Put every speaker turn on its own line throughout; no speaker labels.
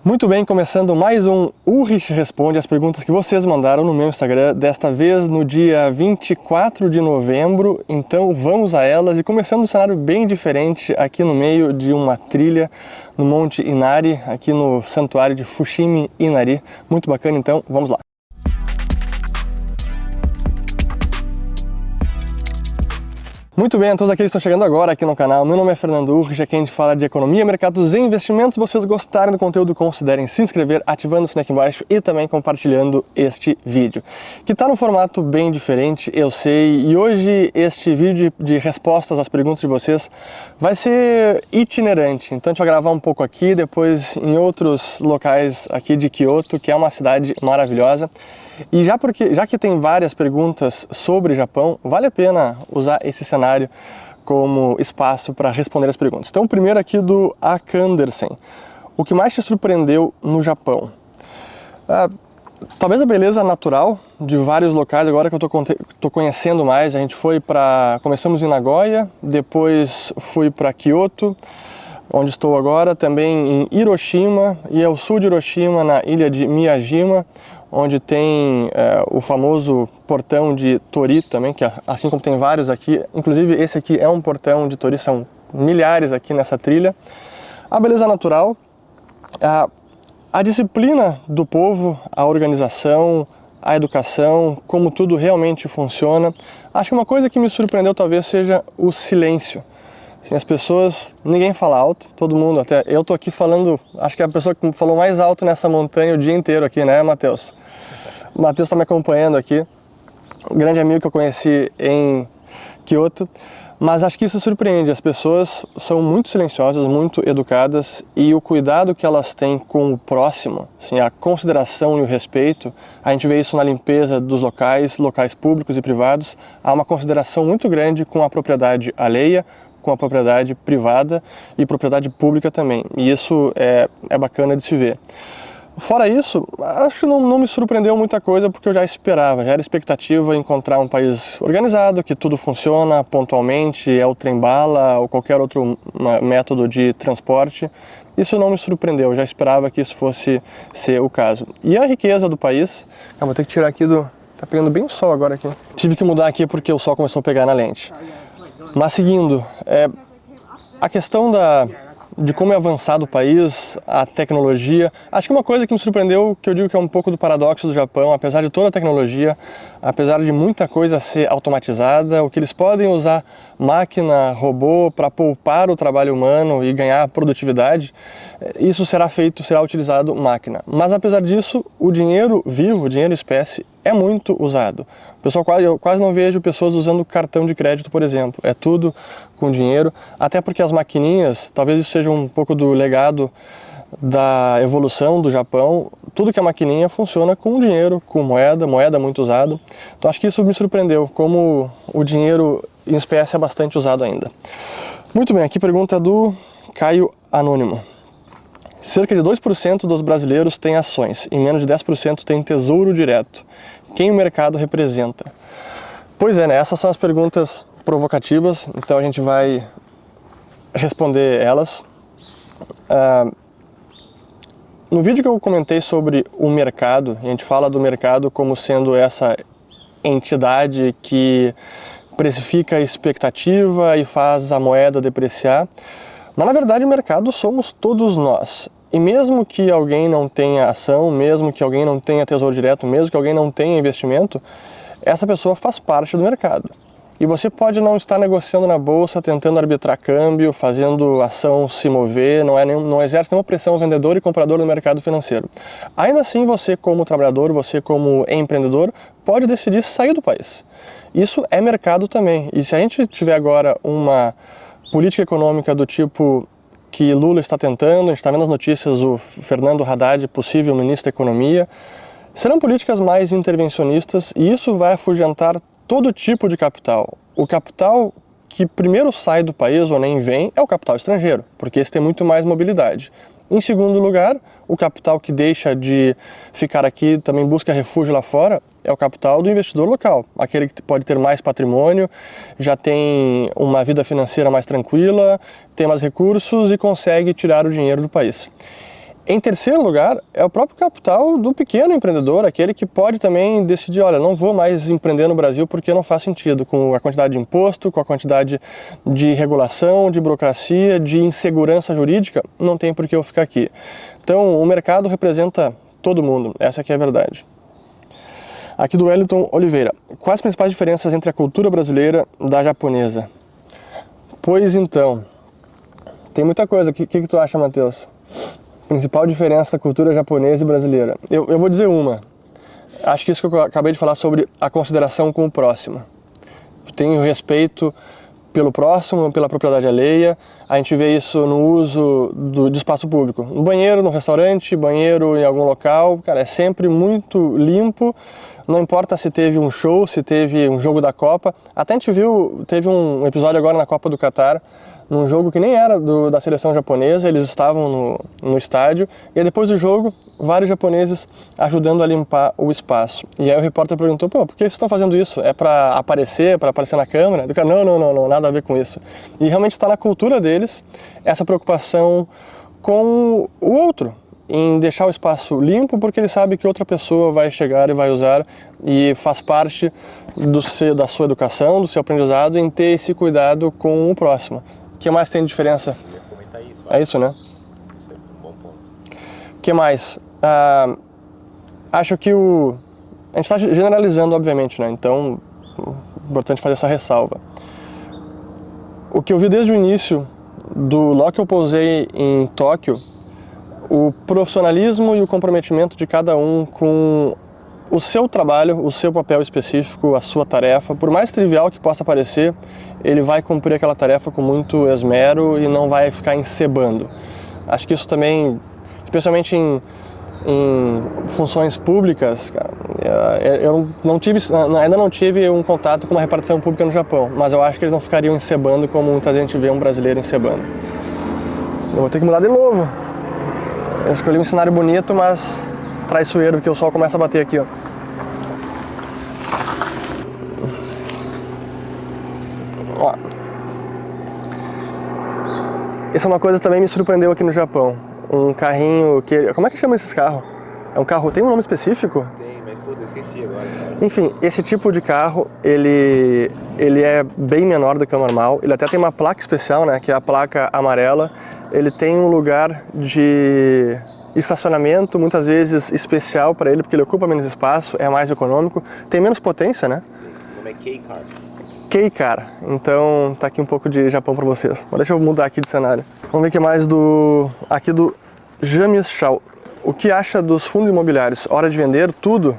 Muito bem, começando mais um Ulrich Responde as perguntas que vocês mandaram no meu Instagram, desta vez no dia 24 de novembro, então vamos a elas e começando um cenário bem diferente aqui no meio de uma trilha no Monte Inari, aqui no santuário de Fushimi Inari, muito bacana, então vamos lá. Muito bem, a todos aqueles que estão chegando agora aqui no canal, meu nome é Fernando Ulrich, aqui a gente fala de economia, mercados e investimentos. Se vocês gostarem do conteúdo, considerem se inscrever, ativando o sininho aqui embaixo e também compartilhando este vídeo, que está num formato bem diferente, eu sei, e hoje este vídeo de respostas às perguntas de vocês vai ser itinerante, então a gente vai gravar um pouco aqui, depois em outros locais aqui de Kyoto, que é uma cidade maravilhosa. E já que tem várias perguntas sobre Japão, vale a pena usar esse cenário como espaço para responder as perguntas. Então, primeiro aqui do Akandersen. O que mais te surpreendeu no Japão? Talvez a beleza natural de vários locais, agora que eu estou conhecendo mais. A gente começamos em Nagoya, depois fui para Kyoto, onde estou agora, também em Hiroshima e ao sul de Hiroshima, na ilha de Miyajima, onde tem o famoso portão de Tori também, que assim como tem vários aqui, inclusive esse aqui é um portão de Tori, são milhares aqui nessa trilha. A beleza natural, a disciplina do povo, a organização, a educação, como tudo realmente funciona. Acho que uma coisa que me surpreendeu talvez seja o silêncio. Assim, as pessoas, ninguém fala alto, todo mundo, até eu tô aqui falando, acho que é a pessoa que falou mais alto nessa montanha o dia inteiro aqui, né, Matheus? O Matheus está me acompanhando aqui, um grande amigo que eu conheci em Kyoto, mas acho que isso surpreende, as pessoas são muito silenciosas, muito educadas e o cuidado que elas têm com o próximo, assim, a consideração e o respeito, a gente vê isso na limpeza dos locais públicos e privados, há uma consideração muito grande com a propriedade alheia, com a propriedade privada e propriedade pública também, e isso é bacana de se ver. Fora isso, acho que não me surpreendeu muita coisa porque eu já esperava, já era expectativa encontrar um país organizado, que tudo funciona pontualmente, é o trem-bala ou qualquer outro método de transporte. Isso não me surpreendeu, eu já esperava que isso fosse ser o caso. E a riqueza do país, eu vou ter que tirar aqui tá pegando bem o sol agora aqui. Tive que mudar aqui porque o sol começou a pegar na lente. Mas seguindo, a questão de como é avançado o país, a tecnologia, acho que uma coisa que me surpreendeu, que eu digo que é um pouco do paradoxo do Japão, apesar de toda a tecnologia, apesar de muita coisa ser automatizada, o que eles podem usar máquina, robô para poupar o trabalho humano e ganhar produtividade, isso será utilizado máquina. Mas apesar disso, o dinheiro vivo, o dinheiro espécie, é muito usado. Pessoal, eu quase não vejo pessoas usando cartão de crédito, por exemplo. É tudo com dinheiro, até porque as maquininhas, talvez isso seja um pouco do legado da evolução do Japão, tudo que é maquininha funciona com dinheiro, com moeda muito usada. Então acho que isso me surpreendeu, como o dinheiro em espécie é bastante usado ainda. Muito bem, aqui pergunta do Caio Anônimo. Cerca de 2% dos brasileiros têm ações e menos de 10% têm tesouro direto. Quem o mercado representa? Pois é, né? Essas são as perguntas provocativas, então a gente vai responder elas. No vídeo que eu comentei sobre o mercado, a gente fala do mercado como sendo essa entidade que precifica a expectativa e faz a moeda depreciar, mas na verdade o mercado somos todos nós. E mesmo que alguém não tenha ação, mesmo que alguém não tenha tesouro direto, mesmo que alguém não tenha investimento, essa pessoa faz parte do mercado. E você pode não estar negociando na bolsa, tentando arbitrar câmbio, fazendo ação se mover, não exerce nenhuma pressão vendedor e comprador no mercado financeiro. Ainda assim, você como trabalhador, você como empreendedor, pode decidir sair do país. Isso é mercado também. E se a gente tiver agora uma política econômica do tipo que Lula está tentando, a gente está vendo as notícias, o Fernando Haddad, possível ministro da Economia, serão políticas mais intervencionistas e isso vai afugentar todo tipo de capital. O capital que primeiro sai do país ou nem vem é o capital estrangeiro, porque esse tem muito mais mobilidade. Em segundo lugar, o capital que deixa de ficar aqui, também busca refúgio lá fora, é o capital do investidor local, aquele que pode ter mais patrimônio, já tem uma vida financeira mais tranquila, tem mais recursos e consegue tirar o dinheiro do país. Em terceiro lugar, é o próprio capital do pequeno empreendedor, aquele que pode também decidir, olha, não vou mais empreender no Brasil porque não faz sentido, com a quantidade de imposto, com a quantidade de regulação, de burocracia, de insegurança jurídica, não tem por que eu ficar aqui. Então, o mercado representa todo mundo, essa aqui é a verdade. Aqui do Wellington Oliveira, quais as principais diferenças entre a cultura brasileira e da japonesa? Pois então, tem muita coisa, o que tu acha, Matheus? Principal diferença da cultura japonesa e brasileira. Eu vou dizer uma. Acho que isso que eu acabei de falar sobre a consideração com o próximo. Tenho respeito pelo próximo, pela propriedade alheia. A gente vê isso no uso de espaço público. No banheiro, no restaurante, banheiro em algum local. Cara, é sempre muito limpo. Não importa se teve um show, se teve um jogo da Copa. Até a gente viu, teve um episódio agora na Copa do Catar, num jogo que nem era da seleção japonesa, eles estavam no estádio, e aí depois do jogo, vários japoneses ajudando a limpar o espaço. E aí o repórter perguntou, pô, por que vocês estão fazendo isso? É para aparecer na câmera? Do cara, não, nada a ver com isso. E realmente está na cultura deles essa preocupação com o outro, em deixar o espaço limpo, porque ele sabe que outra pessoa vai chegar e vai usar, e faz parte da sua educação, do seu aprendizado, em ter esse cuidado com o próximo. O que mais tem de diferença?
Eu ia comentar isso.
É isso, né?
Isso é um bom ponto.
O que mais? Acho que a gente está generalizando, obviamente, né? Então, é importante fazer essa ressalva. O que eu vi desde o início, logo que eu pousei em Tóquio, o profissionalismo e o comprometimento de cada um com o seu trabalho, o seu papel específico, a sua tarefa, por mais trivial que possa parecer, ele vai cumprir aquela tarefa com muito esmero e não vai ficar encebando. Acho que isso também, especialmente em funções públicas, cara, eu ainda não tive um contato com uma repartição pública no Japão, mas eu acho que eles não ficariam encebando como muita gente vê um brasileiro encebando. Eu vou ter que mudar de novo. Eu escolhi um cenário bonito, mas traiçoeiro, porque o sol começa a bater aqui, ó. Ó. Isso é uma coisa que também me surpreendeu aqui no Japão. Um carrinho que... Como é que chama esses carros? É um carro... Tem um nome específico?
Tem, mas puta, eu esqueci agora.
Enfim, esse tipo de carro, ele é bem menor do que o normal. Ele até tem uma placa especial, né? Que é a placa amarela. Ele tem um lugar de estacionamento, muitas vezes especial para ele, porque ele ocupa menos espaço, é mais econômico, tem menos potência, né?
Sim, o nome é K-Car.
K-Car, então tá aqui um pouco de Japão para vocês. Mas deixa eu mudar aqui de cenário. Vamos ver o que mais aqui do James Shaw. O que acha dos fundos imobiliários? Hora de vender tudo?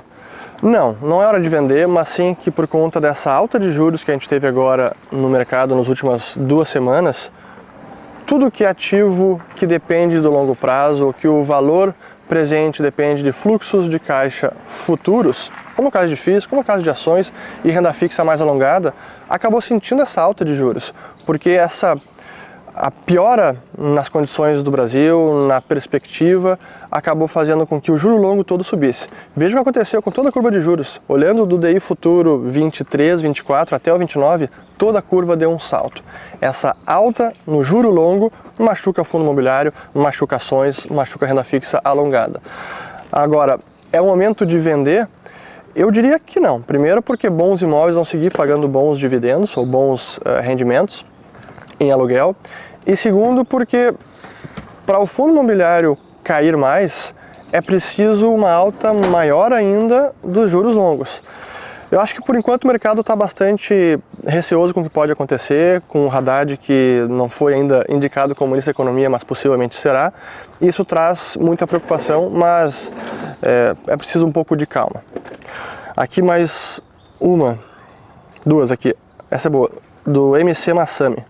Não é hora de vender, mas sim que por conta dessa alta de juros que a gente teve agora no mercado nas últimas 2 semanas, tudo que é ativo, que depende do longo prazo, que o valor presente depende de fluxos de caixa futuros, como o caso de FIIs, como o caso de ações e renda fixa mais alongada, acabou sentindo essa alta de juros, porque a piora nas condições do Brasil, na perspectiva, acabou fazendo com que o juro longo todo subisse. Veja o que aconteceu com toda a curva de juros. Olhando do DI futuro 23, 24 até o 29, toda a curva deu um salto. Essa alta no juro longo machuca fundo imobiliário, machuca ações, machuca renda fixa alongada. Agora, é o momento de vender? Eu diria que não. Primeiro porque bons imóveis vão seguir pagando bons dividendos ou bons rendimentos em aluguel, e segundo porque para o fundo imobiliário cair mais é preciso uma alta maior ainda dos juros longos. Eu acho que por enquanto o mercado está bastante receoso com o que pode acontecer, com o Haddad que não foi ainda indicado como ministro da Economia, mas possivelmente será. Isso traz muita preocupação, mas é preciso um pouco de calma. Aqui mais duas aqui, essa é boa, do MC Masami.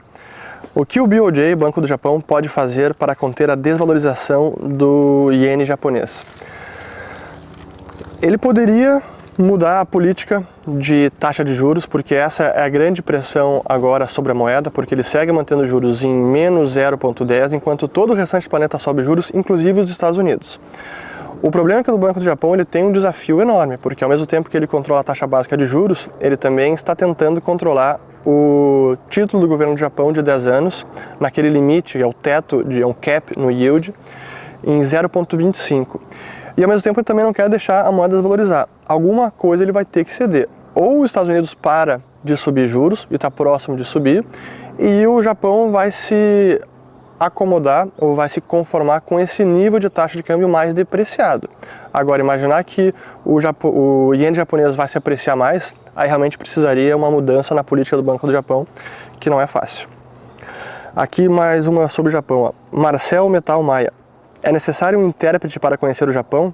O que o BOJ, Banco do Japão, pode fazer para conter a desvalorização do iene japonês? Ele poderia mudar a política de taxa de juros, porque essa é a grande pressão agora sobre a moeda, porque ele segue mantendo juros em menos 0,10, enquanto todo o restante do planeta sobe juros, inclusive os Estados Unidos. O problema é que no Banco do Japão ele tem um desafio enorme, porque ao mesmo tempo que ele controla a taxa básica de juros, ele também está tentando controlar o título do governo do Japão de 10 anos, naquele limite, é o teto, é um cap no yield, em 0,25. E ao mesmo tempo ele também não quer deixar a moeda desvalorizar. Alguma coisa ele vai ter que ceder. Ou os Estados Unidos para de subir juros, e está próximo de subir, e o Japão vai se acomodar ou vai se conformar com esse nível de taxa de câmbio mais depreciado. Agora, imaginar que o iene japonês vai se apreciar mais, aí realmente precisaria uma mudança na política do Banco do Japão, que não é fácil. Aqui mais uma sobre o Japão. Ó. Marcel Metal Maia. É necessário um intérprete para conhecer o Japão?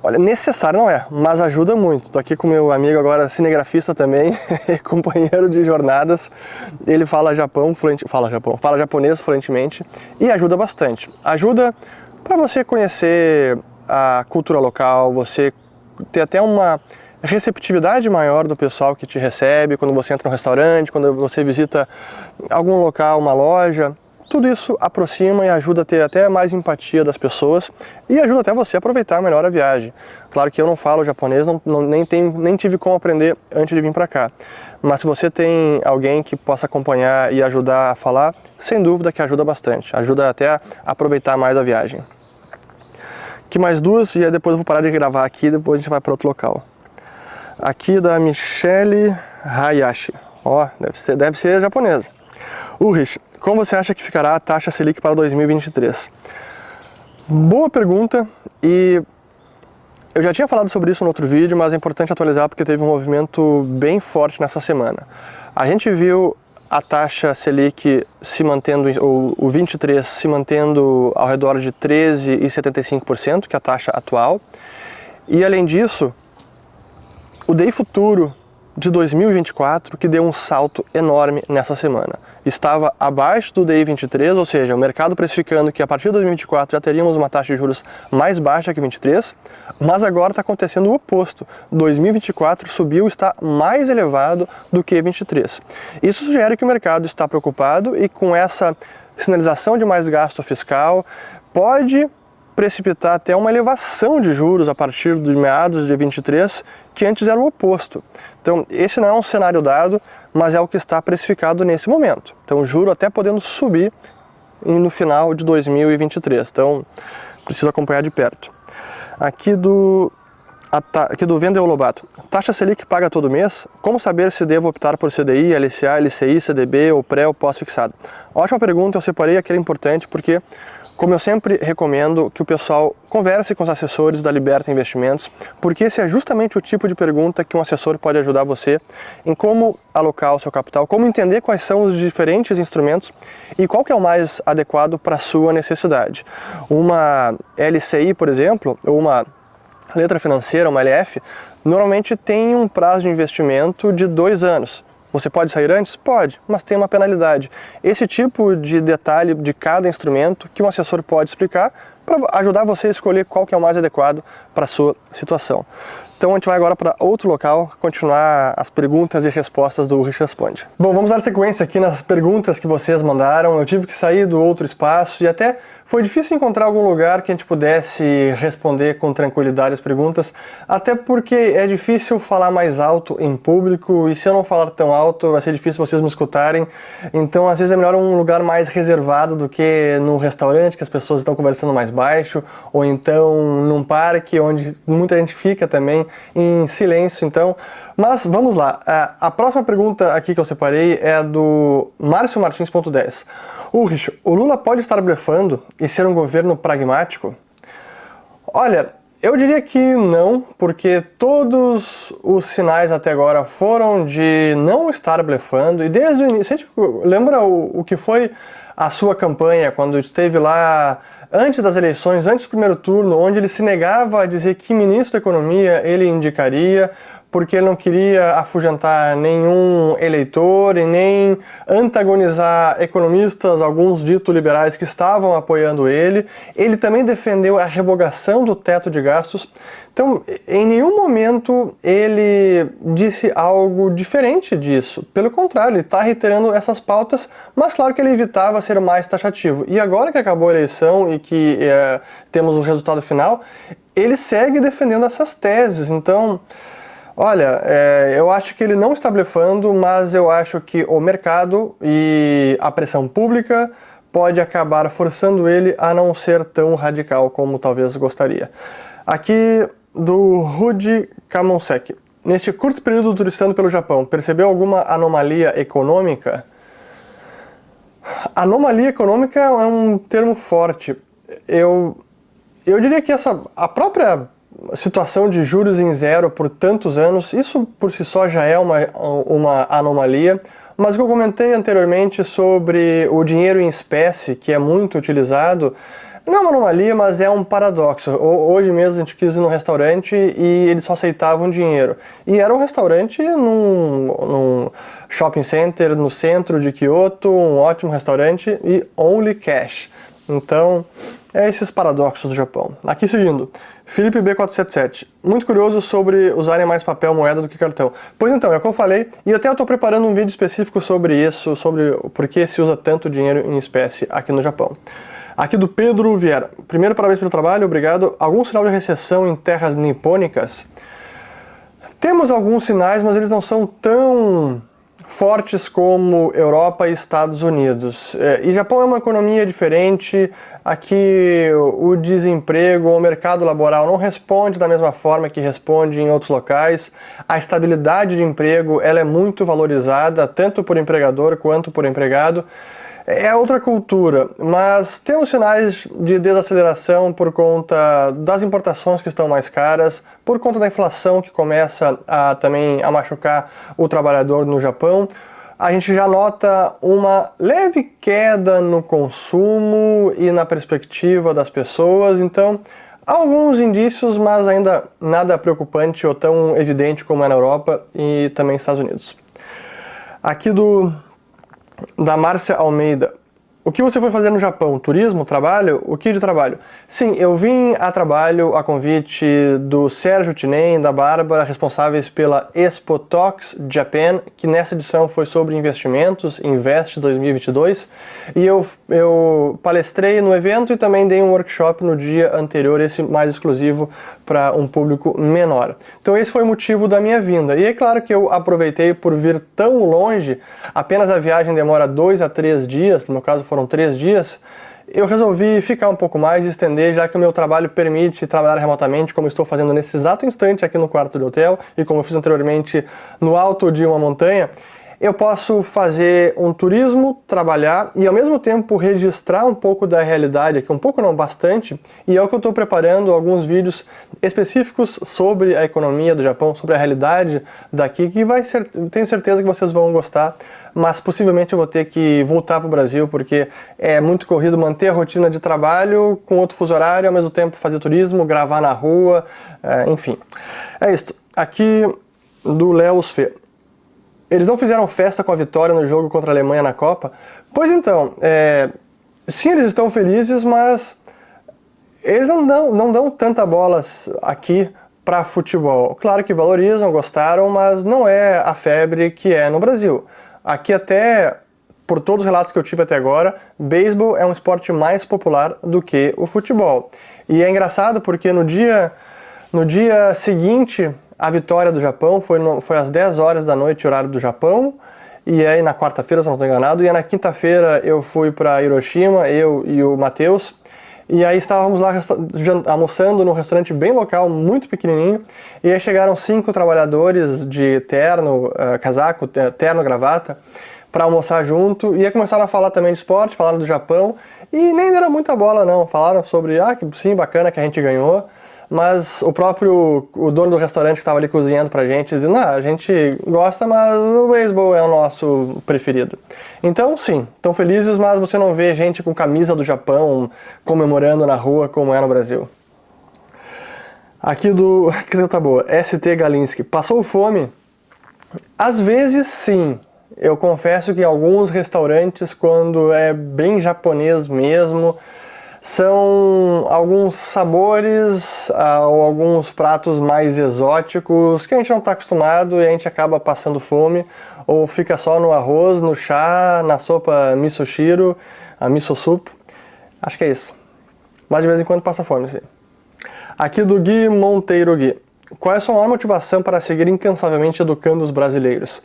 Olha, necessário não é, mas ajuda muito. Estou aqui com meu amigo agora, cinegrafista também, companheiro de jornadas. Ele fala japonês fluentemente e ajuda bastante. Ajuda para você conhecer a cultura local, você ter até uma receptividade maior do pessoal que te recebe quando você entra no restaurante, quando você visita algum local, uma loja. Tudo isso aproxima e ajuda a ter até mais empatia das pessoas e ajuda até você a aproveitar melhor a viagem. Claro que eu não falo japonês, nem tive como aprender antes de vir para cá. Mas se você tem alguém que possa acompanhar e ajudar a falar, sem dúvida que ajuda bastante. Ajuda até a aproveitar mais a viagem. Aqui mais duas e aí depois eu vou parar de gravar aqui e depois a gente vai para outro local. Aqui da Michele Hayashi. Ó, deve ser japonesa. Ulrich, como você acha que ficará a taxa Selic para 2023? Boa pergunta, e eu já tinha falado sobre isso no outro vídeo, mas é importante atualizar porque teve um movimento bem forte nessa semana. A gente viu a taxa Selic se mantendo, ou o 23 se mantendo ao redor de 13,75%, que é a taxa atual, e além disso, o DI futuro de 2024 que deu um salto enorme nessa semana. Estava abaixo do DI 23, ou seja, o mercado precificando que a partir de 2024 já teríamos uma taxa de juros mais baixa que 23, mas agora está acontecendo o oposto. 2024 subiu, está mais elevado do que 23. Isso sugere que o mercado está preocupado e com essa sinalização de mais gasto fiscal pode precipitar até uma elevação de juros a partir de meados de 23, que antes era o oposto. Então, esse não é um cenário dado, mas é o que está precificado nesse momento. Então, o juro até podendo subir no final de 2023. Então, precisa acompanhar de perto. Aqui do Vendel Lobato. Taxa Selic paga todo mês? Como saber se devo optar por CDI, LCA, LCI, CDB ou pré ou pós-fixado? Ótima pergunta, eu separei aquela importante porque, como eu sempre recomendo, que o pessoal converse com os assessores da Liberta Investimentos, porque esse é justamente o tipo de pergunta que um assessor pode ajudar você em como alocar o seu capital, como entender quais são os diferentes instrumentos e qual que é o mais adequado para a sua necessidade. Uma LCI, por exemplo, ou uma letra financeira, uma LF, normalmente tem um prazo de investimento de 2 anos. Você pode sair antes? Pode, mas tem uma penalidade. Esse tipo de detalhe de cada instrumento que um assessor pode explicar para ajudar você a escolher qual que é o mais adequado para a sua situação. Então a gente vai agora para outro local, continuar as perguntas e respostas do Ulrich Responde. Bom, vamos dar sequência aqui nas perguntas que vocês mandaram. Eu tive que sair do outro espaço e até foi difícil encontrar algum lugar que a gente pudesse responder com tranquilidade as perguntas, até porque é difícil falar mais alto em público e se eu não falar tão alto vai ser difícil vocês me escutarem. Então às vezes é melhor um lugar mais reservado do que no restaurante que as pessoas estão conversando mais baixo, ou então num parque onde muita gente fica também em silêncio. Então, mas vamos lá. A próxima pergunta aqui que eu separei é do Márcio Martins.10. Ulrich, o Lula pode estar blefando e ser um governo pragmático? Olha, eu diria que não, porque todos os sinais até agora foram de não estar blefando, e desde o início, a gente lembra o que foi a sua campanha quando esteve lá antes das eleições, antes do primeiro turno, onde ele se negava a dizer que ministro da Economia ele indicaria, porque ele não queria afugentar nenhum eleitor e nem antagonizar economistas, alguns dito liberais que estavam apoiando ele. Ele também defendeu a revogação do teto de gastos. Então, em nenhum momento ele disse algo diferente disso. Pelo contrário, ele está reiterando essas pautas, mas claro que ele evitava ser mais taxativo. E agora que acabou a eleição e que temos o resultado final, ele segue defendendo essas teses. Então, olha, eu acho que ele não está blefando, mas eu acho que o mercado e a pressão pública pode acabar forçando ele a não ser tão radical como talvez gostaria. Aqui do Rudi Kamonsek. Neste curto período turistando pelo Japão, percebeu alguma anomalia econômica? Anomalia econômica é um termo forte. Eu diria que a própria situação de juros em zero por tantos anos, isso por si só já é uma anomalia, mas o que eu comentei anteriormente sobre o dinheiro em espécie, que é muito utilizado, não é uma anomalia, mas é um paradoxo. Hoje mesmo a gente quis ir num restaurante e eles só aceitavam dinheiro. E era um restaurante num shopping center no centro de Kyoto, um ótimo restaurante e only cash. Então, é esses paradoxos do Japão. Aqui seguindo, Felipe B477, muito curioso sobre usarem mais papel moeda do que cartão. Pois então, é o que eu falei, e até eu estou preparando um vídeo específico sobre isso, sobre por que se usa tanto dinheiro em espécie aqui no Japão. Aqui do Pedro Vieira, primeiro parabéns pelo trabalho, obrigado. Algum sinal de recessão em terras nipônicas? Temos alguns sinais, mas eles não são tão fortes como Europa e Estados Unidos. E Japão é uma economia diferente, aqui o desemprego, o mercado laboral não responde da mesma forma que responde em outros locais. A estabilidade de emprego ela é muito valorizada, tanto por empregador quanto por empregado. É outra cultura, mas temos sinais de desaceleração por conta das importações que estão mais caras, por conta da inflação que começa também a machucar o trabalhador no Japão. A gente já nota uma leve queda no consumo e na perspectiva das pessoas, então alguns indícios, mas ainda nada preocupante ou tão evidente como é na Europa e também nos Estados Unidos. Aqui da Márcia Almeida. O que você foi fazer no Japão? Turismo? Trabalho? O que de trabalho? Sim, eu vim a trabalho a convite do Sérgio Tinem, da Bárbara, responsáveis pela Expo Talks Japan, que nessa edição foi sobre investimentos, Invest 2022, e eu palestrei no evento e também dei um workshop no dia anterior, esse mais exclusivo para um público menor. Então esse foi o motivo da minha vinda. E é claro que eu aproveitei por vir tão longe, apenas a viagem demora 2 a 3 dias, no meu caso foram 3 dias, eu resolvi ficar um pouco mais e estender, já que o meu trabalho permite trabalhar remotamente, como estou fazendo nesse exato instante aqui no quarto de hotel e como eu fiz anteriormente no alto de uma montanha. Eu posso fazer um turismo, trabalhar e ao mesmo tempo registrar um pouco da realidade aqui, um pouco não, bastante, e é o que eu estou preparando alguns vídeos específicos sobre a economia do Japão, sobre a realidade daqui, que tenho certeza que vocês vão gostar, mas possivelmente eu vou ter que voltar para o Brasil, porque é muito corrido manter a rotina de trabalho com outro fuso horário, ao mesmo tempo fazer turismo, gravar na rua, enfim. É isso. Aqui do Léo Fê. Eles não fizeram festa com a vitória no jogo contra a Alemanha na Copa? Pois então, sim, eles estão felizes, mas eles não dão tanta bola aqui para futebol. Claro que valorizam, gostaram, mas não é a febre que é no Brasil. Aqui até, por todos os relatos que eu tive até agora, beisebol é um esporte mais popular do que o futebol. E é engraçado porque no dia seguinte a vitória do Japão foi às 10 horas da noite, horário do Japão, e aí na quarta-feira, se não estou enganado, e aí na quinta-feira eu fui para Hiroshima, eu e o Matheus, e aí estávamos lá almoçando num restaurante bem local, muito pequenininho, e aí chegaram 5 trabalhadores de terno, casaco, terno, gravata, para almoçar junto, e aí começaram a falar também de esporte, falaram do Japão, e nem deram muita bola não, falaram sobre, que sim, bacana que a gente ganhou, mas o dono do restaurante que estava ali cozinhando pra gente, dizendo, a gente gosta, mas o beisebol é o nosso preferido. Então sim, estão felizes, mas você não vê gente com camisa do Japão comemorando na rua como é no Brasil. Aqui que tá boa, ST Galinski, passou fome? Às vezes sim. Eu confesso que em alguns restaurantes, quando é bem japonês mesmo, são alguns sabores ou alguns pratos mais exóticos que a gente não está acostumado e a gente acaba passando fome, ou fica só no arroz, no chá, na sopa misoshiro, a miso soup. Acho que é isso. Mas de vez em quando passa fome, sim. Aqui do Gui Monteiro Gui. Qual é a sua maior motivação para seguir incansavelmente educando os brasileiros?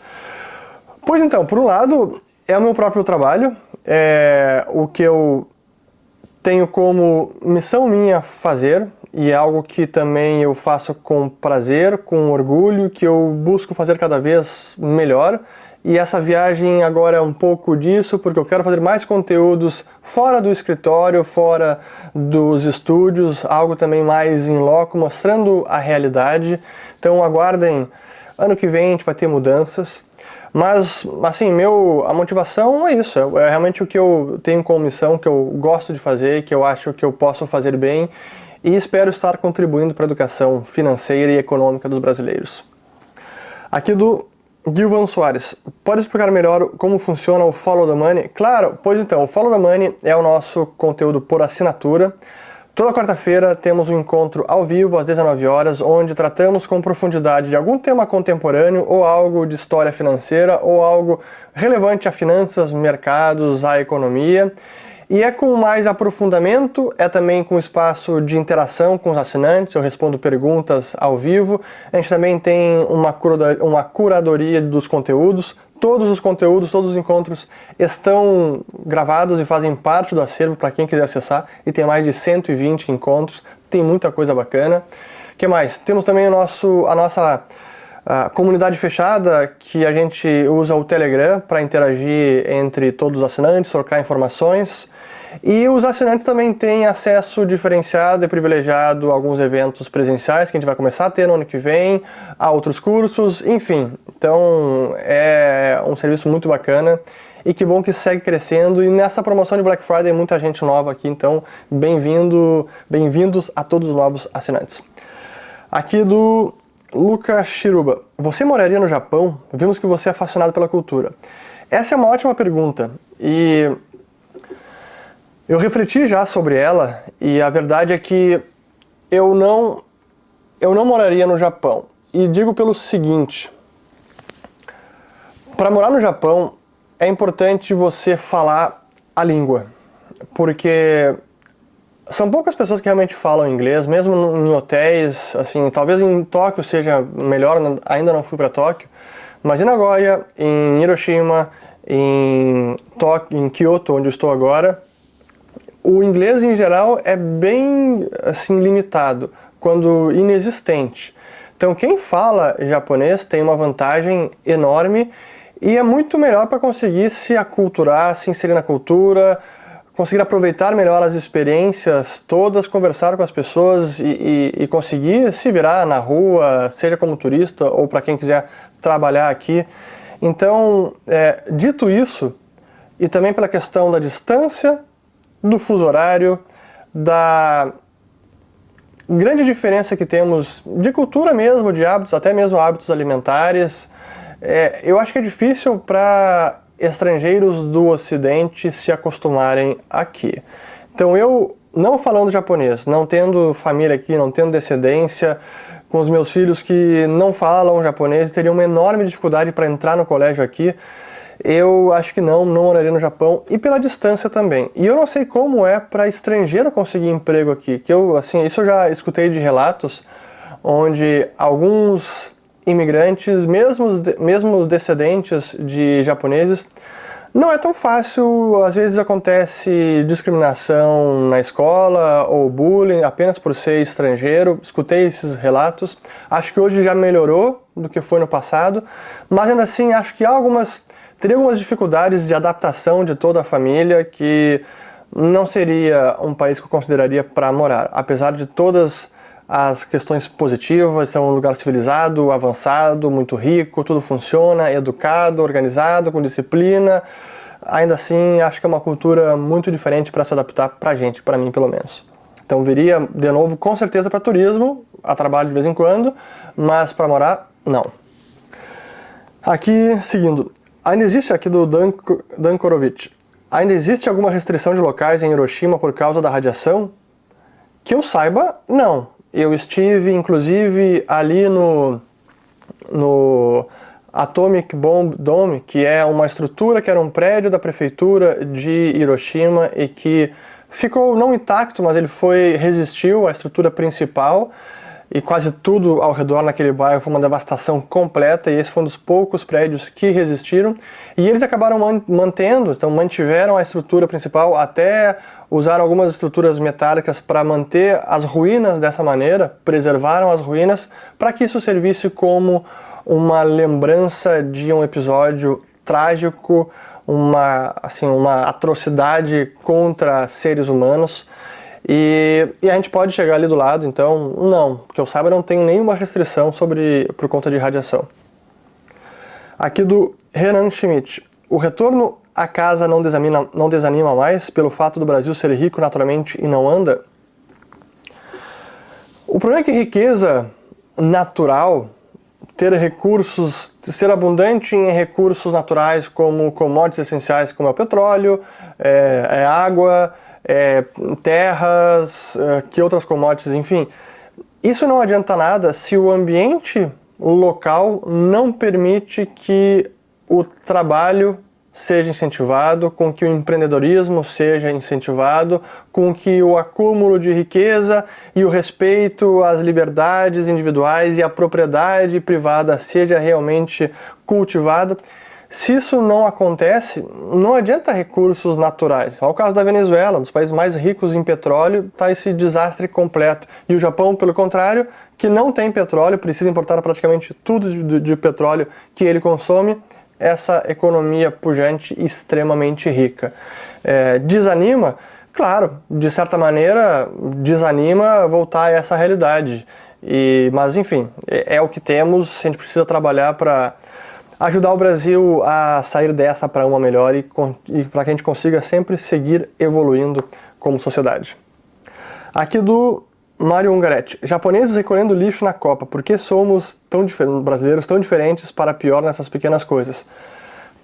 Pois então, por um lado, é o meu próprio trabalho, é o que eu tenho como missão minha fazer, e é algo que também eu faço com prazer, com orgulho, que eu busco fazer cada vez melhor. E essa viagem agora é um pouco disso, porque eu quero fazer mais conteúdos fora do escritório, fora dos estúdios, algo também mais in loco, mostrando a realidade. Então aguardem, ano que vem a gente vai ter mudanças. Mas, assim, a motivação é isso, é realmente o que eu tenho como missão, que eu gosto de fazer, que eu acho que eu posso fazer bem e espero estar contribuindo para a educação financeira e econômica dos brasileiros. Aqui do Gilvan Soares, pode explicar melhor como funciona o Follow the Money? Claro, pois então, o Follow the Money é o nosso conteúdo por assinatura. Toda quarta-feira temos um encontro ao vivo às 19 horas, onde tratamos com profundidade de algum tema contemporâneo ou algo de história financeira ou algo relevante a finanças, mercados, a economia. E é com mais aprofundamento, é também com espaço de interação com os assinantes, eu respondo perguntas ao vivo. A gente também tem uma curadoria dos conteúdos. Todos os conteúdos, todos os encontros estão gravados e fazem parte do acervo para quem quiser acessar, e tem mais de 120 encontros, tem muita coisa bacana. O que mais? Temos também a nossa comunidade fechada, que a gente usa o Telegram para interagir entre todos os assinantes, trocar informações. E os assinantes também têm acesso diferenciado e privilegiado a alguns eventos presenciais que a gente vai começar a ter no ano que vem, a outros cursos, enfim. Então é um serviço muito bacana e que bom que segue crescendo. E nessa promoção de Black Friday muita gente nova aqui, então bem-vindos a todos os novos assinantes. Aqui do Luca Shiruba, você moraria no Japão? Vimos que você é fascinado pela cultura. Essa é uma ótima pergunta e eu refleti já sobre ela, e a verdade é que eu não moraria no Japão. E digo pelo seguinte: para morar no Japão é importante você falar a língua, porque são poucas pessoas que realmente falam inglês, mesmo em hotéis, assim, talvez em Tóquio seja melhor, ainda não fui para Tóquio, mas em Nagoya, em Hiroshima, em Kyoto, onde eu estou agora, o inglês em geral é bem assim limitado, quando inexistente. Então quem fala japonês tem uma vantagem enorme e é muito melhor para conseguir se aculturar, se inserir na cultura, conseguir aproveitar melhor as experiências todas, conversar com as pessoas e conseguir se virar na rua, seja como turista ou para quem quiser trabalhar aqui. Então, dito isso, e também pela questão da distância, do fuso horário, da grande diferença que temos de cultura mesmo, de hábitos, até mesmo hábitos alimentares, eu acho que é difícil para estrangeiros do Ocidente se acostumarem aqui. Então eu, não falando japonês, não tendo família aqui, não tendo descendência, com os meus filhos que não falam japonês, teriam uma enorme dificuldade para entrar no colégio aqui. Eu acho que não moraria no Japão, e pela distância também. E eu não sei como é para estrangeiro conseguir emprego aqui, que isso eu já escutei de relatos, onde alguns imigrantes, mesmo os descendentes de japoneses, não é tão fácil, às vezes acontece discriminação na escola ou bullying apenas por ser estrangeiro. Escutei esses relatos, acho que hoje já melhorou do que foi no passado, mas ainda assim acho que teria algumas dificuldades de adaptação de toda a família, que não seria um país que eu consideraria para morar, apesar de todas as questões positivas. É um lugar civilizado, avançado, muito rico, tudo funciona, educado, organizado, com disciplina. Ainda assim, acho que é uma cultura muito diferente para se adaptar para a gente, para mim pelo menos. Então viria de novo com certeza para turismo, a trabalho de vez em quando, mas para morar, não. Aqui, seguindo. Ainda existe, aqui do Dan Korovic, ainda existe alguma restrição de locais em Hiroshima por causa da radiação? Que eu saiba, não. Eu estive, inclusive, ali no Atomic Bomb Dome, que é uma estrutura, que era um prédio da prefeitura de Hiroshima e que ficou não intacto, mas ele resistiu à estrutura principal. e quase tudo ao redor naquele bairro foi uma devastação completa, e esse foi um dos poucos prédios que resistiram, e eles acabaram mantendo, então mantiveram a estrutura principal, até usaram algumas estruturas metálicas para manter as ruínas dessa maneira, preservaram as ruínas, para que isso servisse como uma lembrança de um episódio trágico, uma atrocidade contra seres humanos. E a gente pode chegar ali do lado, então não, que eu saiba não tem nenhuma restrição por conta de radiação. Aqui do Renan Schmidt: o retorno à casa não desanima mais pelo fato do Brasil ser rico naturalmente e não anda? O problema é que riqueza natural, ter recursos, ser abundante em recursos naturais como commodities essenciais como é o petróleo, é água, terras, que outras commodities, enfim. Isso não adianta nada se o ambiente local não permite que o trabalho seja incentivado, com que o empreendedorismo seja incentivado, com que o acúmulo de riqueza e o respeito às liberdades individuais e à propriedade privada seja realmente cultivado. Se isso não acontece, não adianta recursos naturais. É o caso da Venezuela, um dos países mais ricos em petróleo, está esse desastre completo. E o Japão, pelo contrário, que não tem petróleo, precisa importar praticamente tudo de petróleo que ele consome, essa economia pujante extremamente rica. Desanima? Claro, de certa maneira, desanima voltar a essa realidade. Mas, enfim, é o que temos, a gente precisa trabalhar para ajudar o Brasil a sair dessa para uma melhor e para que a gente consiga sempre seguir evoluindo como sociedade. Aqui do Mário Ungaretti: japoneses recolhendo lixo na Copa, por que somos brasileiros tão diferentes para pior nessas pequenas coisas?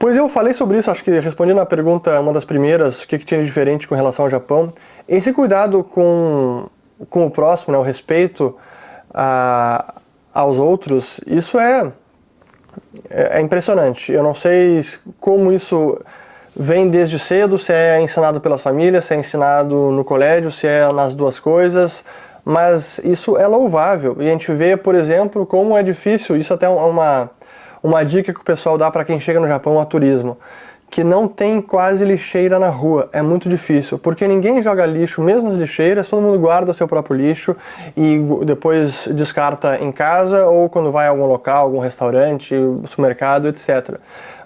Pois eu falei sobre isso, acho que respondi na pergunta, uma das primeiras, o que tinha de diferente com relação ao Japão. Esse cuidado com o próximo, né, o respeito aos outros, isso é impressionante. Eu não sei como isso vem desde cedo, se é ensinado pelas famílias, se é ensinado no colégio, se é nas duas coisas, mas isso é louvável. E a gente vê, por exemplo, como é difícil, isso até é uma dica que o pessoal dá para quem chega no Japão a turismo, que não tem quase lixeira na rua. É muito difícil, porque ninguém joga lixo, mesmo nas lixeiras, todo mundo guarda o seu próprio lixo e depois descarta em casa ou quando vai a algum local, algum restaurante, supermercado, etc.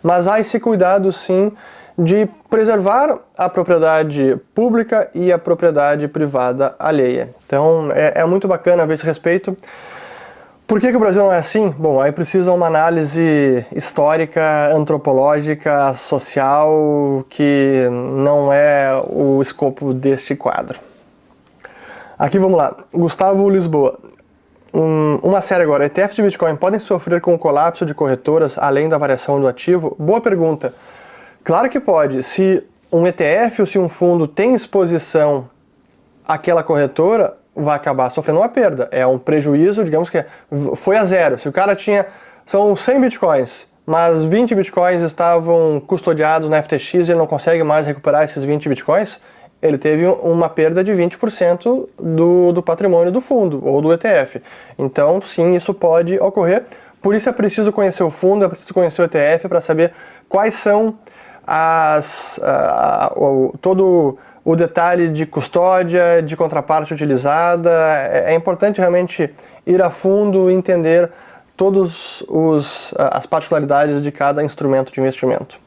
Mas há esse cuidado, sim, de preservar a propriedade pública e a propriedade privada alheia. Então é muito bacana ver esse respeito. Por que o Brasil não é assim? Bom, aí precisa uma análise histórica, antropológica, social, que não é o escopo deste quadro. Aqui vamos lá, Gustavo Lisboa. Uma série agora: ETFs de Bitcoin podem sofrer com o colapso de corretoras além da variação do ativo? Boa pergunta. Claro que pode. Se um ETF ou se um fundo tem exposição àquela corretora, vai acabar sofrendo uma perda. É um prejuízo, digamos que foi a zero. Se o cara são 100 bitcoins, mas 20 bitcoins estavam custodiados na FTX e ele não consegue mais recuperar esses 20 bitcoins, ele teve uma perda de 20% do patrimônio do fundo ou do ETF. Então, sim, isso pode ocorrer. Por isso é preciso conhecer o fundo, é preciso conhecer o ETF para saber quais são todo o detalhe de custódia, de contraparte utilizada. É importante realmente ir a fundo e entender todas as particularidades de cada instrumento de investimento.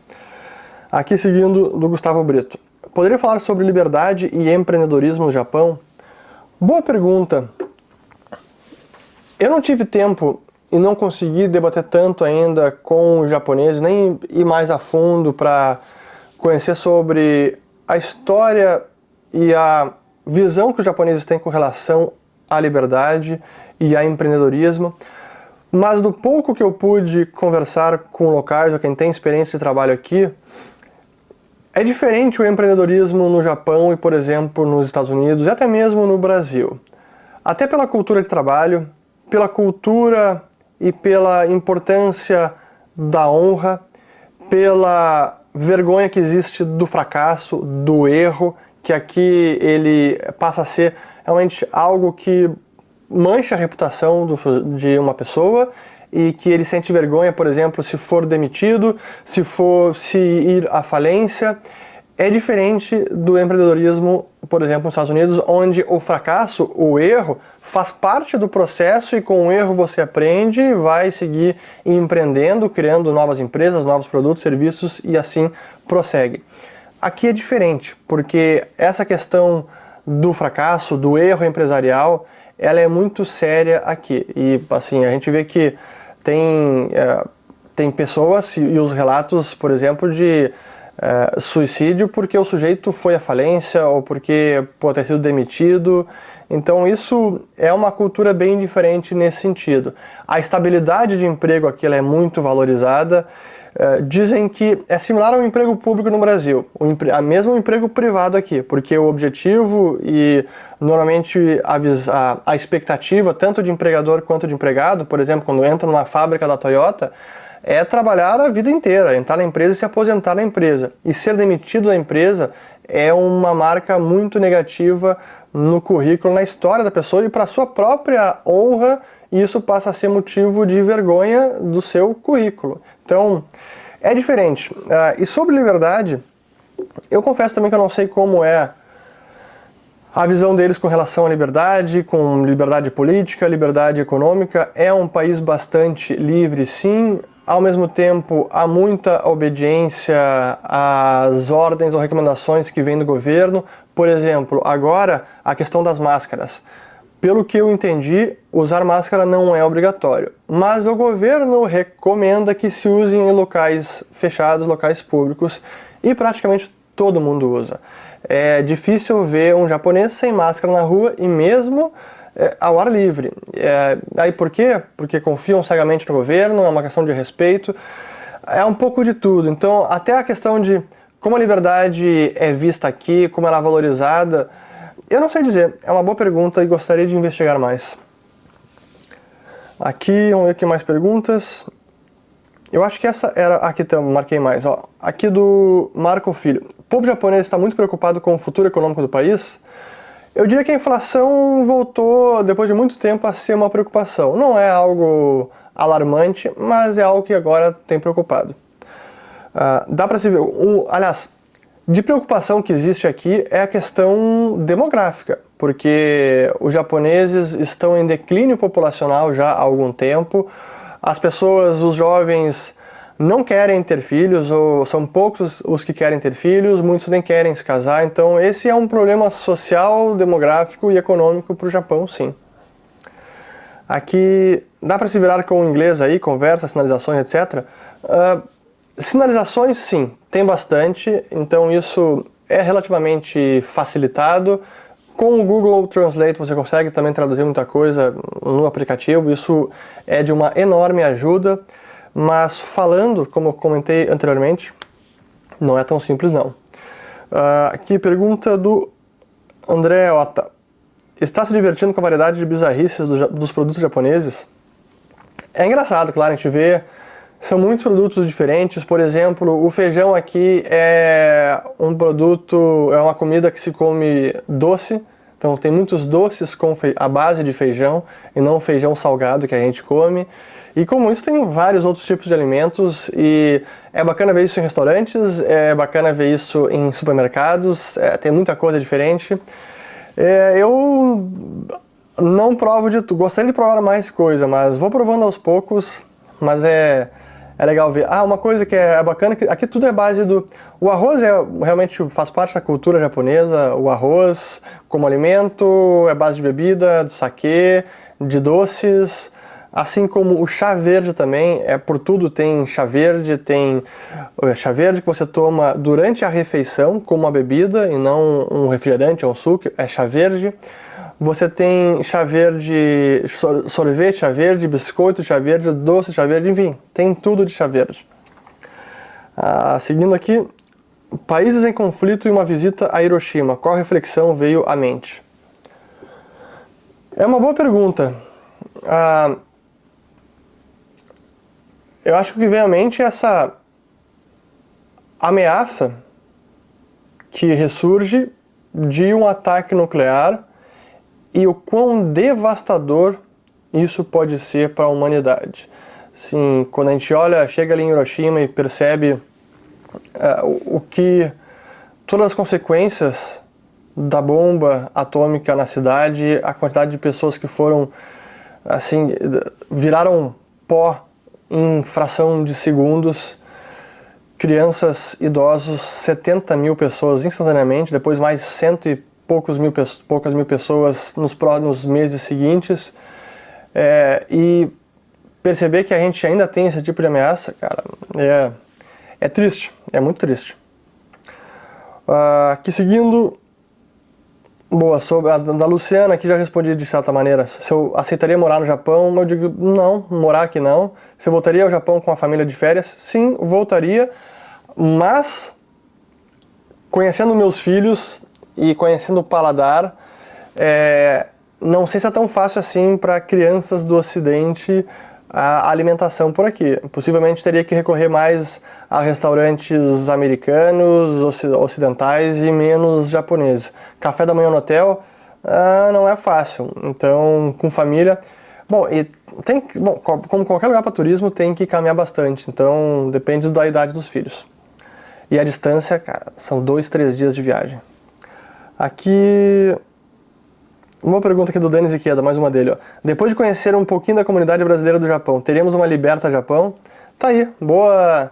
Aqui seguindo do Gustavo Brito: poderia falar sobre liberdade e empreendedorismo no Japão? Boa pergunta. Eu não tive tempo e não consegui debater tanto ainda com os japoneses, nem ir mais a fundo para conhecer sobre a história e a visão que os japoneses têm com relação à liberdade e ao empreendedorismo. Mas do pouco que eu pude conversar com locais ou quem tem experiência de trabalho aqui, é diferente o empreendedorismo no Japão e, por exemplo, nos Estados Unidos e até mesmo no Brasil. Até pela cultura de trabalho, pela cultura e pela importância da honra, pela vergonha que existe do fracasso, do erro, que aqui ele passa a ser realmente algo que mancha a reputação de uma pessoa e que ele sente vergonha, por exemplo, se for demitido, se ir à falência. É diferente do empreendedorismo, por exemplo, nos Estados Unidos, onde o fracasso, o erro, faz parte do processo e com o erro você aprende e vai seguir empreendendo, criando novas empresas, novos produtos, serviços e assim prossegue. Aqui é diferente, porque essa questão do fracasso, do erro empresarial, ela é muito séria aqui. E assim, a gente vê que tem pessoas e os relatos, por exemplo, de suicídio porque o sujeito foi à falência ou porque pode ter sido demitido. Então isso é uma cultura bem diferente nesse sentido. A estabilidade de emprego aqui ela é muito valorizada. Dizem que é similar ao emprego público no Brasil, mesmo o emprego privado aqui, porque o objetivo e normalmente a expectativa tanto de empregador quanto de empregado, por exemplo, quando entra numa fábrica da Toyota, é trabalhar a vida inteira, entrar na empresa e se aposentar na empresa. E ser demitido da empresa é uma marca muito negativa no currículo, na história da pessoa e para a sua própria honra, isso passa a ser motivo de vergonha do seu currículo. Então, é diferente. E sobre liberdade, eu confesso também que eu não sei como é a visão deles com relação à liberdade, com liberdade política, liberdade econômica. É um país bastante livre, sim. Ao mesmo tempo, há muita obediência às ordens ou recomendações que vêm do governo. Por exemplo, agora, a questão das máscaras. Pelo que eu entendi, usar máscara não é obrigatório, mas o governo recomenda que se use em locais fechados, locais públicos, e praticamente todo mundo usa. É difícil ver um japonês sem máscara na rua e mesmo ao ar livre. Aí por quê? Porque confiam cegamente no governo, é uma questão de respeito, é um pouco de tudo. Então, até a questão de como a liberdade é vista aqui, como ela é valorizada, eu não sei dizer, é uma boa pergunta e gostaria de investigar mais. Aqui, vamos ver aqui mais perguntas. Eu acho que essa era, aqui marquei mais, ó. Aqui do Marco Filho. O povo japonês está muito preocupado com o futuro econômico do país? Eu diria que a inflação voltou, depois de muito tempo, a ser uma preocupação. Não é algo alarmante, mas é algo que agora tem preocupado. Dá para se ver, aliás, de preocupação que existe aqui é a questão demográfica, porque os japoneses estão em declínio populacional já há algum tempo, as pessoas, os jovens, não querem ter filhos, ou são poucos os que querem ter filhos, muitos nem querem se casar, então esse é um problema social, demográfico e econômico para o Japão, sim. Aqui dá para se virar com o inglês aí, conversa, sinalizações, etc. Sinalizações, sim, tem bastante, então isso é relativamente facilitado. Com o Google Translate você consegue também traduzir muita coisa no aplicativo, isso é de uma enorme ajuda, mas falando, como eu comentei anteriormente, não é tão simples não. Aqui pergunta do André Ota. Está se divertindo com a variedade de bizarrices dos produtos japoneses? É engraçado, claro, a gente vê. São muitos produtos diferentes, por exemplo, o feijão aqui é um produto, é uma comida que se come doce, então tem muitos doces com a base de feijão e não feijão salgado que a gente come. E como isso tem vários outros tipos de alimentos e é bacana ver isso em restaurantes, é bacana ver isso em supermercados, tem muita coisa diferente. Eu não provo de tudo, gostaria de provar mais coisa, mas vou provando aos poucos, mas é legal ver. Uma coisa que é bacana, que aqui tudo é base do... O arroz realmente faz parte da cultura japonesa, o arroz como alimento, é base de bebida, do saquê, de doces, assim como o chá verde também, por tudo tem chá verde que você toma durante a refeição como uma bebida e não um refrigerante ou um suco, é chá verde. Você tem chá verde, sorvete chá verde, biscoito chá verde, doce chá verde, enfim, tem tudo de chá verde. Seguindo aqui, países em conflito e uma visita a Hiroshima, qual reflexão veio à mente? É uma boa pergunta. Eu acho que o que vem à mente é essa ameaça que ressurge de um ataque nuclear e o quão devastador isso pode ser para a humanidade. Sim, quando a gente chega ali em Hiroshima e percebe todas as consequências da bomba atômica na cidade, a quantidade de pessoas que foram, assim, viraram pó em fração de segundos, crianças, idosos, 70 mil pessoas instantaneamente, depois mais cento e poucas mil pessoas nos meses seguintes, e perceber que a gente ainda tem esse tipo de ameaça, cara, é triste, é muito triste. Aqui seguindo, boa, sobre a da Luciana, aqui já respondi de certa maneira. Se eu aceitaria morar no Japão, eu digo não, morar aqui não. Se eu voltaria ao Japão com a família de férias, sim, voltaria, mas conhecendo meus filhos e conhecendo o paladar, não sei se é tão fácil assim para crianças do Ocidente a alimentação por aqui. Possivelmente teria que recorrer mais a restaurantes americanos, ocidentais e menos japoneses. Café da manhã no hotel não é fácil, então com família... Bom, como qualquer lugar para turismo tem que caminhar bastante, então depende da idade dos filhos. E a distância, cara, são 2-3 dias de viagem. Aqui... Uma pergunta aqui do Denis Ikeda, mais uma dele, ó. Depois de conhecer um pouquinho da comunidade brasileira do Japão, teríamos uma Liberta Japão? Tá aí, boa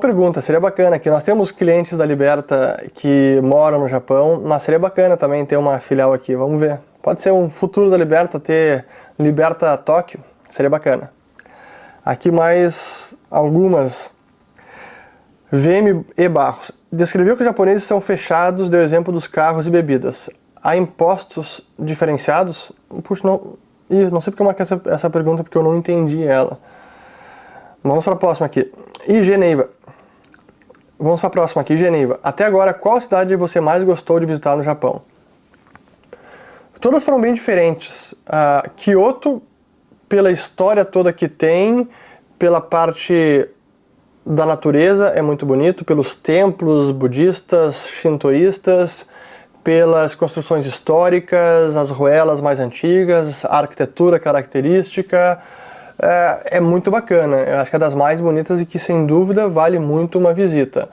pergunta, seria bacana, que nós temos clientes da Liberta que moram no Japão, mas seria bacana também ter uma filial aqui, vamos ver. Pode ser um futuro da Liberta, ter Liberta Tóquio, seria bacana. Aqui mais algumas. VM e Barros. Descreveu que os japoneses são fechados, deu exemplo dos carros e bebidas. Há impostos diferenciados? Puxa, não sei porque eu marquei essa pergunta, porque eu não entendi ela. Vamos para a próxima aqui. Vamos para a próxima aqui, Geneiva. Até agora, qual cidade você mais gostou de visitar no Japão? Todas foram bem diferentes. Kyoto, pela história toda que tem, pela parte da natureza, é muito bonito, pelos templos budistas, shintoístas, pelas construções históricas, as ruelas mais antigas, a arquitetura característica, é muito bacana. Eu acho que é das mais bonitas e que, sem dúvida, vale muito uma visita.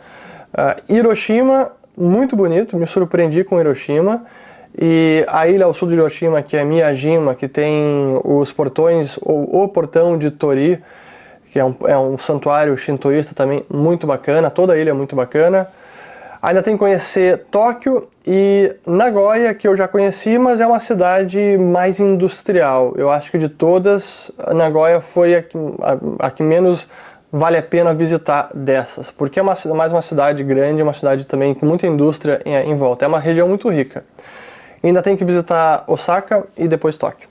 Hiroshima, muito bonito, me surpreendi com Hiroshima. E a ilha ao sul de Hiroshima, que é Miyajima, que tem os portões, ou o portão de Tori, que é um santuário shintoísta também muito bacana, toda a ilha é muito bacana. Ainda tem que conhecer Tóquio e Nagoya, que eu já conheci, mas é uma cidade mais industrial. Eu acho que de todas, Nagoya foi a que menos vale a pena visitar dessas, porque é mais uma cidade grande, uma cidade também com muita indústria em volta. É uma região muito rica. Ainda tem que visitar Osaka e depois Tóquio.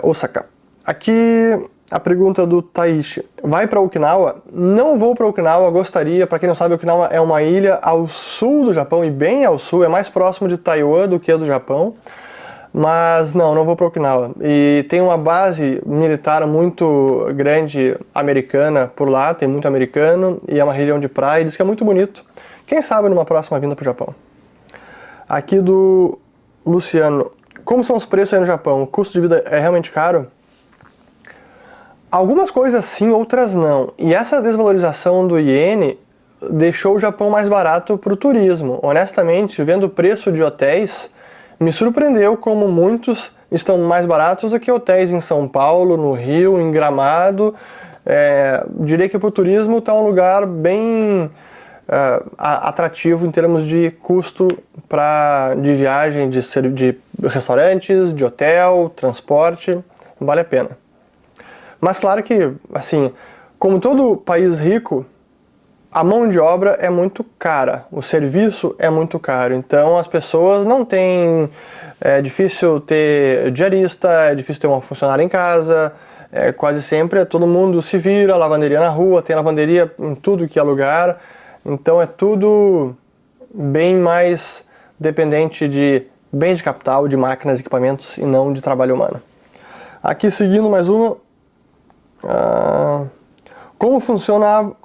Osaka. Aqui... A pergunta do Taishi. Vai para Okinawa? Não vou para Okinawa, gostaria. Para quem não sabe, Okinawa é uma ilha ao sul do Japão, e bem ao sul, é mais próximo de Taiwan do que do Japão. Mas não vou para Okinawa. E tem uma base militar muito grande americana por lá, tem muito americano, e é uma região de praia, diz que é muito bonito. Quem sabe numa próxima vinda para o Japão. Aqui do Luciano. Como são os preços aí no Japão? O custo de vida é realmente caro? Algumas coisas sim, outras não. E essa desvalorização do iene deixou o Japão mais barato para o turismo. Honestamente, vendo o preço de hotéis, me surpreendeu como muitos estão mais baratos do que hotéis em São Paulo, no Rio, em Gramado. Diria que para o turismo está um lugar bem atrativo em termos de custo de viagem, de restaurantes, de hotel, transporte, vale a pena. Mas claro que, assim, como todo país rico, a mão de obra é muito cara, o serviço é muito caro, então as pessoas não têm... É difícil ter diarista, é difícil ter uma funcionária em casa, quase sempre todo mundo se vira, lavanderia na rua, tem lavanderia em tudo que é lugar, então é tudo bem mais dependente de bens de capital, de máquinas, equipamentos e não de trabalho humano. Aqui seguindo mais uma... Como funcionavam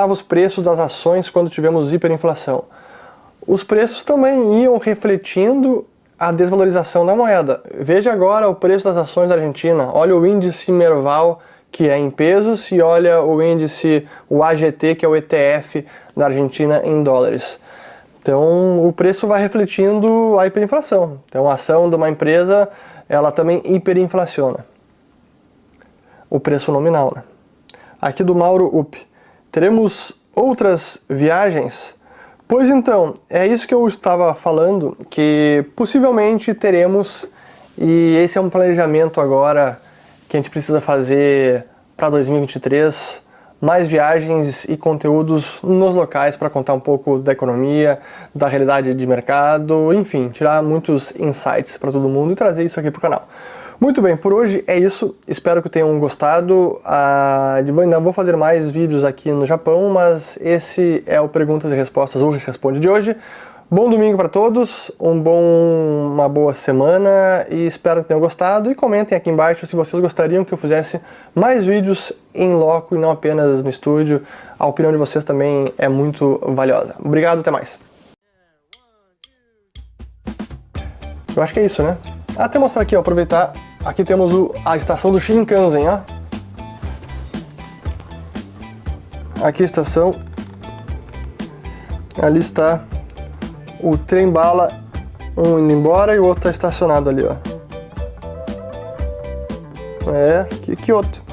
os preços das ações quando tivemos hiperinflação? Os preços também iam refletindo a desvalorização da moeda. Veja agora o preço das ações da Argentina. Olha o índice Merval, que é em pesos, e olha o índice, o AGT, que é o ETF da Argentina, em dólares. Então, o preço vai refletindo a hiperinflação. Então, a ação de uma empresa, ela também hiperinflaciona. O preço nominal, né? Aqui do Mauro Up. Teremos outras viagens? Pois então, é isso que eu estava falando, que possivelmente teremos, e esse é um planejamento agora que a gente precisa fazer para 2023, mais viagens e conteúdos nos locais para contar um pouco da economia, da realidade de mercado, enfim, tirar muitos insights para todo mundo e trazer isso aqui para o canal. Muito bem, por hoje é isso, espero que tenham gostado. Ainda vou fazer mais vídeos aqui no Japão, mas esse é o Perguntas e Respostas ou Responde de hoje. Bom domingo para todos, uma boa semana e espero que tenham gostado. E comentem aqui embaixo se vocês gostariam que eu fizesse mais vídeos em loco e não apenas no estúdio. A opinião de vocês também é muito valiosa. Obrigado, até mais. Eu acho que é isso, né? Até mostrar aqui, ó, aproveitar. Aqui temos a estação do Shinkansen, ó. Aqui a estação. Ali está o trem bala, um indo embora e o outro está estacionado ali, ó. É, Kyoto.